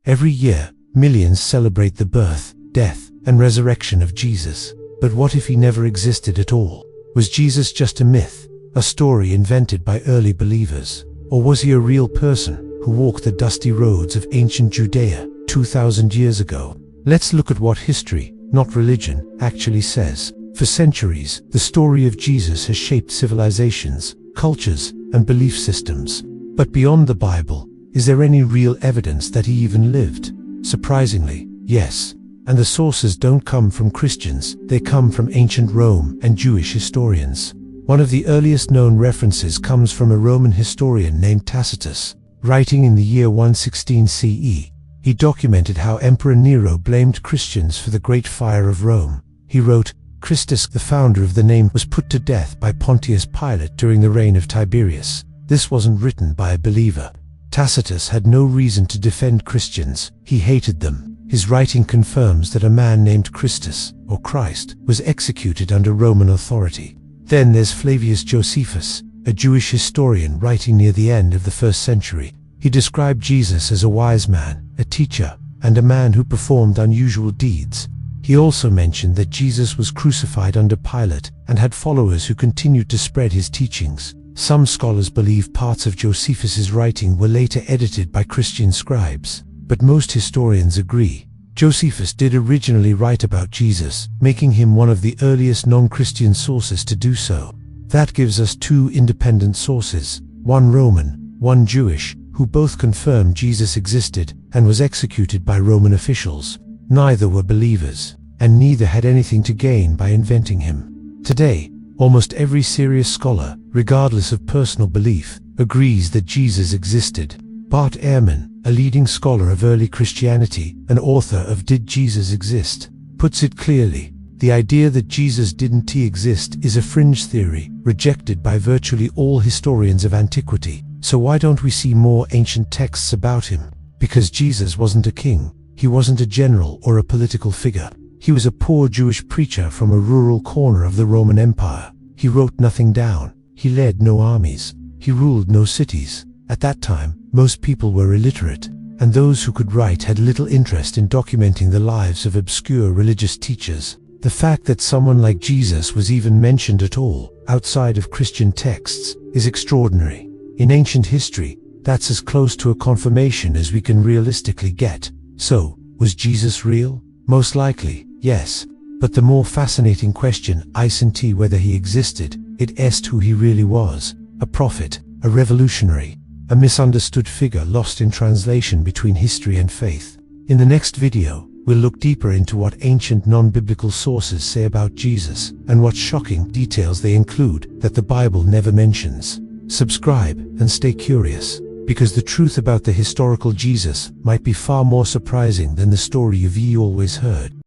Every year, millions celebrate the birth, death, and resurrection of Jesus. But what if he never existed at all? Was Jesus just a myth, a story invented by early believers? Or was he a real person who walked the dusty roads of ancient Judea 2,000 years ago? Let's look at what history, not religion, actually says. For centuries, the story of Jesus has shaped civilizations, cultures, and belief systems. But beyond the Bible, is there any real evidence that he even lived? Surprisingly, yes. And the sources don't come from Christians, they come from ancient Rome and Jewish historians. One of the earliest known references comes from a Roman historian named Tacitus. Writing in the year 116 CE, he documented how Emperor Nero blamed Christians for the Great Fire of Rome. He wrote, "Christus, the founder of the name, was put to death by Pontius Pilate during the reign of Tiberius." This wasn't written by a believer. Tacitus had no reason to defend Christians, he hated them. His writing confirms that a man named Christus, or Christ, was executed under Roman authority. Then there's Flavius Josephus, a Jewish historian writing near the end of the 1st century. He described Jesus as a wise man, a teacher, and a man who performed unusual deeds. He also mentioned that Jesus was crucified under Pilate and had followers who continued to spread his teachings. Some scholars believe parts of Josephus's writing were later edited by Christian scribes, but most historians agree. Josephus did originally write about Jesus, making him one of the earliest non-Christian sources to do so. That gives us two independent sources, one Roman, one Jewish, who both confirm Jesus existed and was executed by Roman officials. Neither were believers, and neither had anything to gain by inventing him. Today, almost every serious scholar, regardless of personal belief, agrees that Jesus existed. Bart Ehrman, a leading scholar of early Christianity, and author of Did Jesus Exist?, puts it clearly. The idea that Jesus didn't exist is a fringe theory, rejected by virtually all historians of antiquity. So why don't we see more ancient texts about him? Because Jesus wasn't a king, he wasn't a general or a political figure. He was a poor Jewish preacher from a rural corner of the Roman Empire. He wrote nothing down, he led no armies, he ruled no cities. At that time, most people were illiterate, and those who could write had little interest in documenting the lives of obscure religious teachers. The fact that someone like Jesus was even mentioned at all, outside of Christian texts, is extraordinary. In ancient history, that's as close to a confirmation as we can realistically get. So, was Jesus real? Most likely, yes. But the more fascinating question isn't whether he existed, it is who he really was. A prophet, a revolutionary, a misunderstood figure lost in translation between history and faith. In the next video, we'll look deeper into what ancient non-biblical sources say about Jesus, and what shocking details they include that the Bible never mentions. Subscribe and stay curious, because the truth about the historical Jesus might be far more surprising than the story you've always heard.